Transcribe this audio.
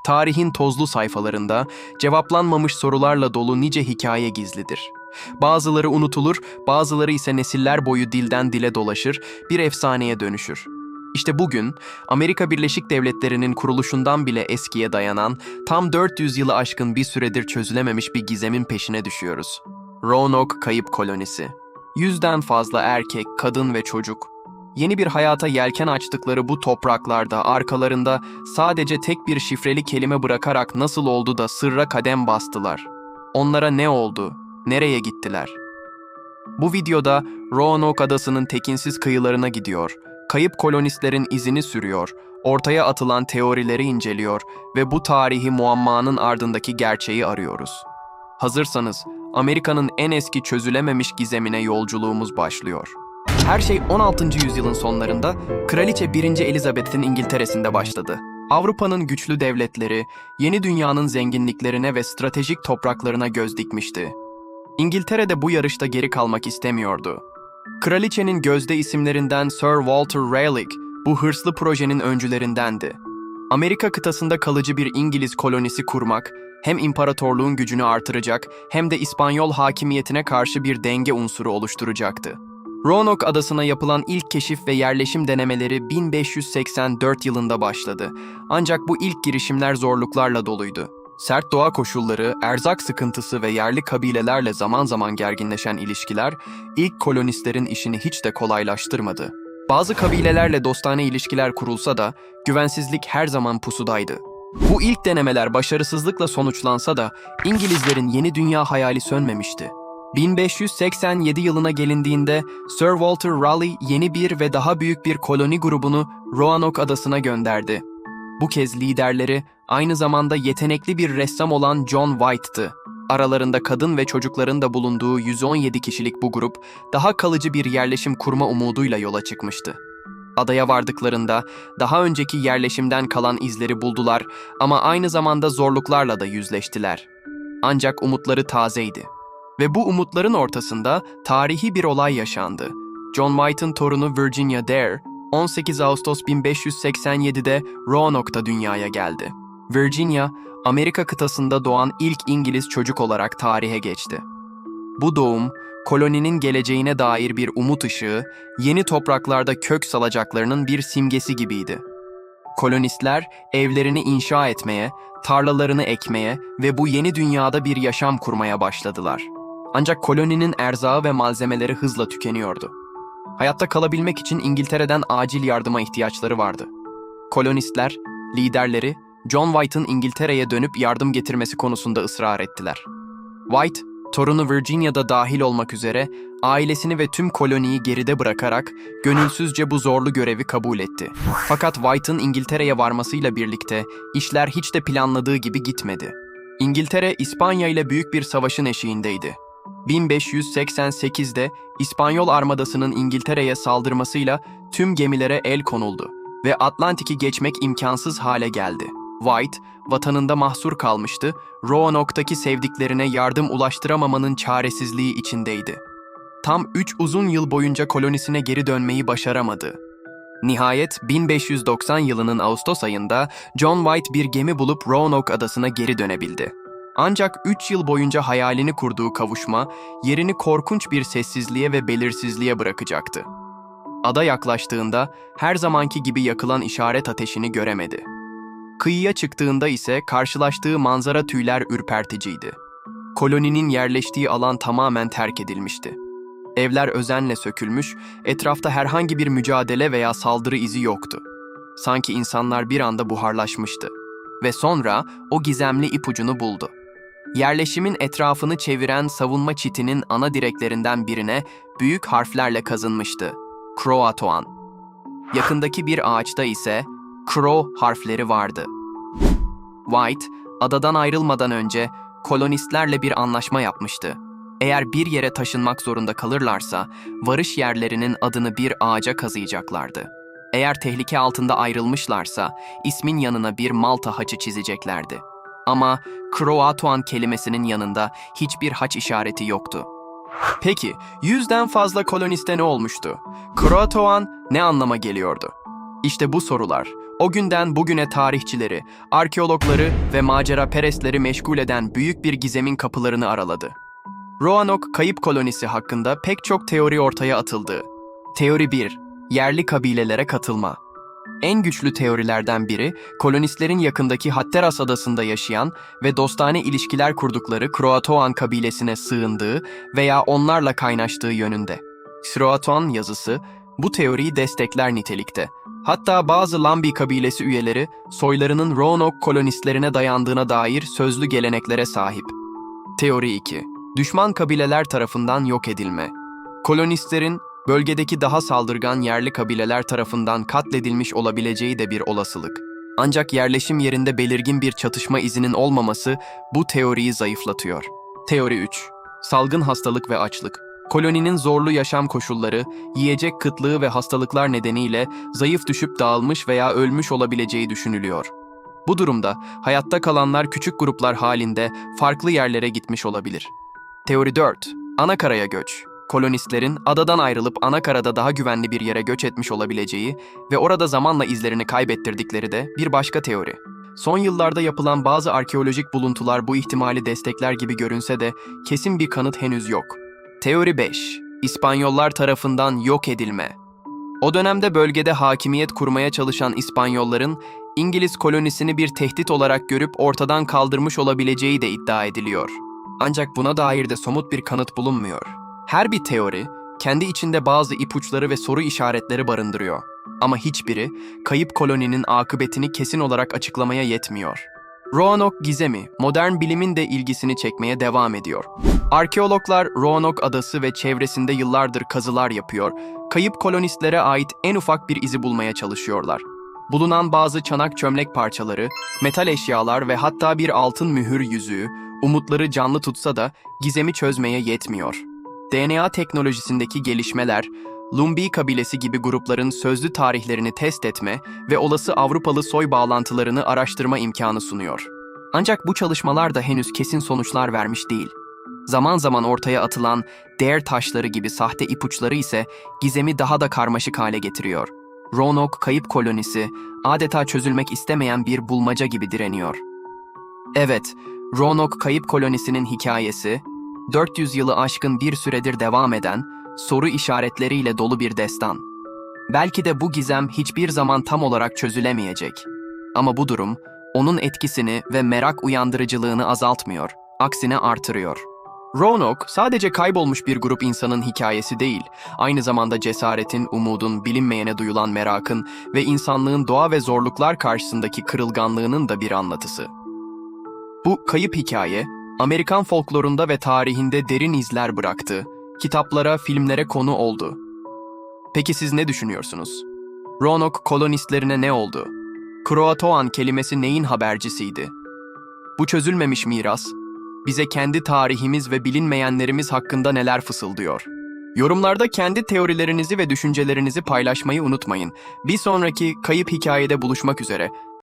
Tarihin tozlu sayfalarında cevaplanmamış sorularla dolu nice hikaye gizlidir. Bazıları unutulur, bazıları ise nesiller boyu dilden dile dolaşır, bir efsaneye dönüşür. İşte bugün Amerika Birleşik Devletleri'nin kuruluşundan bile eskiye dayanan, tam 400 yılı aşkın bir süredir çözülememiş bir gizemin peşine düşüyoruz. Roanoke Kayıp Kolonisi. 100'den fazla erkek, kadın ve çocuk, yeni bir hayata yelken açtıkları bu topraklarda arkalarında sadece tek bir şifreli kelime bırakarak nasıl oldu da sırra kadem bastılar? Onlara ne oldu? Nereye gittiler? Bu videoda Roanoke Adası'nın tekinsiz kıyılarına gidiyor, kayıp kolonistlerin izini sürüyor, ortaya atılan teorileri inceliyor ve bu tarihi muammanın ardındaki gerçeği arıyoruz. Hazırsanız Amerika'nın en eski çözülememiş gizemine yolculuğumuz başlıyor. Her şey 16. yüzyılın sonlarında Kraliçe 1. Elizabeth'in İngiltere'sinde başladı. Avrupa'nın güçlü devletleri, yeni dünyanın zenginliklerine ve stratejik topraklarına göz dikmişti. İngiltere de bu yarışta geri kalmak istemiyordu. Kraliçenin gözde isimlerinden Sir Walter Raleigh, bu hırslı projenin öncülerindendi. Amerika kıtasında kalıcı bir İngiliz kolonisi kurmak, hem imparatorluğun gücünü artıracak hem de İspanyol hakimiyetine karşı bir denge unsuru oluşturacaktı. Roanoke Adası'na yapılan ilk keşif ve yerleşim denemeleri 1584 yılında başladı. Ancak bu ilk girişimler zorluklarla doluydu. Sert doğa koşulları, erzak sıkıntısı ve yerli kabilelerle zaman zaman gerginleşen ilişkiler, ilk kolonistlerin işini hiç de kolaylaştırmadı. Bazı kabilelerle dostane ilişkiler kurulsa da, güvensizlik her zaman pusudaydı. Bu ilk denemeler başarısızlıkla sonuçlansa da, İngilizlerin yeni dünya hayali sönmemişti. 1587 yılına gelindiğinde Sir Walter Raleigh yeni bir ve daha büyük bir koloni grubunu Roanoke Adası'na gönderdi. Bu kez liderleri aynı zamanda yetenekli bir ressam olan John White'tı. Aralarında kadın ve çocukların da bulunduğu 117 kişilik bu grup daha kalıcı bir yerleşim kurma umuduyla yola çıkmıştı. Adaya vardıklarında daha önceki yerleşimden kalan izleri buldular ama aynı zamanda zorluklarla da yüzleştiler. Ancak umutları tazeydi. Ve bu umutların ortasında tarihi bir olay yaşandı. John White'ın torunu Virginia Dare, 18 Ağustos 1587'de Roanoke'da dünyaya geldi. Virginia, Amerika kıtasında doğan ilk İngiliz çocuk olarak tarihe geçti. Bu doğum, koloninin geleceğine dair bir umut ışığı, yeni topraklarda kök salacaklarının bir simgesi gibiydi. Kolonistler evlerini inşa etmeye, tarlalarını ekmeye ve bu yeni dünyada bir yaşam kurmaya başladılar. Ancak koloninin erzağı ve malzemeleri hızla tükeniyordu. Hayatta kalabilmek için İngiltere'den acil yardıma ihtiyaçları vardı. Kolonistler, liderleri John White'ın İngiltere'ye dönüp yardım getirmesi konusunda ısrar ettiler. White, torunu Virginia'da dahil olmak üzere ailesini ve tüm koloniyi geride bırakarak gönülsüzce bu zorlu görevi kabul etti. Fakat White'ın İngiltere'ye varmasıyla birlikte işler hiç de planladığı gibi gitmedi. İngiltere, İspanya ile büyük bir savaşın eşiğindeydi. 1588'de İspanyol armadasının İngiltere'ye saldırmasıyla tüm gemilere el konuldu ve Atlantik'i geçmek imkansız hale geldi. White, vatanında mahsur kalmıştı, Roanoke'daki sevdiklerine yardım ulaştıramamanın çaresizliği içindeydi. Tam 3 uzun yıl boyunca kolonisine geri dönmeyi başaramadı. Nihayet 1590 yılının Ağustos ayında John White bir gemi bulup Roanoke Adası'na geri dönebildi. Ancak 3 yıl boyunca hayalini kurduğu kavuşma, yerini korkunç bir sessizliğe ve belirsizliğe bırakacaktı. Ada yaklaştığında her zamanki gibi yakılan işaret ateşini göremedi. Kıyıya çıktığında ise karşılaştığı manzara tüyler ürperticiydi. Koloninin yerleştiği alan tamamen terk edilmişti. Evler özenle sökülmüş, etrafta herhangi bir mücadele veya saldırı izi yoktu. Sanki insanlar bir anda buharlaşmıştı. Ve sonra o gizemli ipucunu buldu. Yerleşimin etrafını çeviren savunma çitinin ana direklerinden birine büyük harflerle kazınmıştı. Croatoan. Yakındaki bir ağaçta ise Crow harfleri vardı. White, adadan ayrılmadan önce kolonistlerle bir anlaşma yapmıştı. Eğer bir yere taşınmak zorunda kalırlarsa, varış yerlerinin adını bir ağaca kazıyacaklardı. Eğer tehlike altında ayrılmışlarsa, ismin yanına bir Malta haçı çizeceklerdi. Ama Croatoan kelimesinin yanında hiçbir haç işareti yoktu. Peki, 100'den fazla koloniste ne olmuştu? Croatoan ne anlama geliyordu? İşte bu sorular, O günden bugüne tarihçileri, arkeologları ve maceraperestleri meşgul eden büyük bir gizemin kapılarını araladı. Roanoke kayıp kolonisi hakkında pek çok teori ortaya atıldı. Teori 1. Yerli kabilelere katılma. En güçlü teorilerden biri, kolonistlerin yakındaki Hatteras adasında yaşayan ve dostane ilişkiler kurdukları Croatoan kabilesine sığındığı veya onlarla kaynaştığı yönünde. Croatoan yazısı bu teoriyi destekler nitelikte. Hatta bazı Lambi kabilesi üyeleri soylarının Roanoke kolonistlerine dayandığına dair sözlü geleneklere sahip. Teori 2. Düşman kabileler tarafından yok edilme. Kolonistlerin bölgedeki daha saldırgan yerli kabileler tarafından katledilmiş olabileceği de bir olasılık. Ancak yerleşim yerinde belirgin bir çatışma izinin olmaması bu teoriyi zayıflatıyor. Teori 3. Salgın hastalık ve açlık. Koloninin zorlu yaşam koşulları, yiyecek kıtlığı ve hastalıklar nedeniyle zayıf düşüp dağılmış veya ölmüş olabileceği düşünülüyor. Bu durumda hayatta kalanlar küçük gruplar halinde farklı yerlere gitmiş olabilir. Teori 4. Anakaraya göç. Kolonistlerin adadan ayrılıp anakarada daha güvenli bir yere göç etmiş olabileceği ve orada zamanla izlerini kaybettirdikleri de bir başka teori. Son yıllarda yapılan bazı arkeolojik buluntular bu ihtimali destekler gibi görünse de kesin bir kanıt henüz yok. Teori 5. İspanyollar tarafından yok edilme. O dönemde bölgede hakimiyet kurmaya çalışan İspanyolların İngiliz kolonisini bir tehdit olarak görüp ortadan kaldırmış olabileceği de iddia ediliyor. Ancak buna dair de somut bir kanıt bulunmuyor. Her bir teori, kendi içinde bazı ipuçları ve soru işaretleri barındırıyor. Ama hiçbiri, kayıp koloninin akıbetini kesin olarak açıklamaya yetmiyor. Roanoke gizemi, modern bilimin de ilgisini çekmeye devam ediyor. Arkeologlar Roanoke adası ve çevresinde yıllardır kazılar yapıyor, kayıp kolonistlere ait en ufak bir izi bulmaya çalışıyorlar. Bulunan bazı çanak çömlek parçaları, metal eşyalar ve hatta bir altın mühür yüzüğü, umutları canlı tutsa da gizemi çözmeye yetmiyor. DNA teknolojisindeki gelişmeler, Lumbee kabilesi gibi grupların sözlü tarihlerini test etme ve olası Avrupalı soy bağlantılarını araştırma imkanı sunuyor. Ancak bu çalışmalar da henüz kesin sonuçlar vermiş değil. Zaman zaman ortaya atılan değer taşları gibi sahte ipuçları ise gizemi daha da karmaşık hale getiriyor. Roanoke kayıp kolonisi adeta çözülmek istemeyen bir bulmaca gibi direniyor. Evet, Roanoke kayıp kolonisinin hikayesi, 400 yılı aşkın bir süredir devam eden, soru işaretleriyle dolu bir destan. Belki de bu gizem hiçbir zaman tam olarak çözülemeyecek. Ama bu durum, onun etkisini ve merak uyandırıcılığını azaltmıyor, aksine artırıyor. Roanoke sadece kaybolmuş bir grup insanın hikayesi değil, aynı zamanda cesaretin, umudun, bilinmeyene duyulan merakın ve insanlığın doğa ve zorluklar karşısındaki kırılganlığının da bir anlatısı. Bu kayıp hikaye, Amerikan folklorunda ve tarihinde derin izler bıraktı, kitaplara, filmlere konu oldu. Peki siz ne düşünüyorsunuz? Roanoke kolonistlerine ne oldu? Croatoan kelimesi neyin habercisiydi? Bu çözülmemiş miras, bize kendi tarihimiz ve bilinmeyenlerimiz hakkında neler fısıldıyor? Yorumlarda kendi teorilerinizi ve düşüncelerinizi paylaşmayı unutmayın. Bir sonraki kayıp hikayede buluşmak üzere.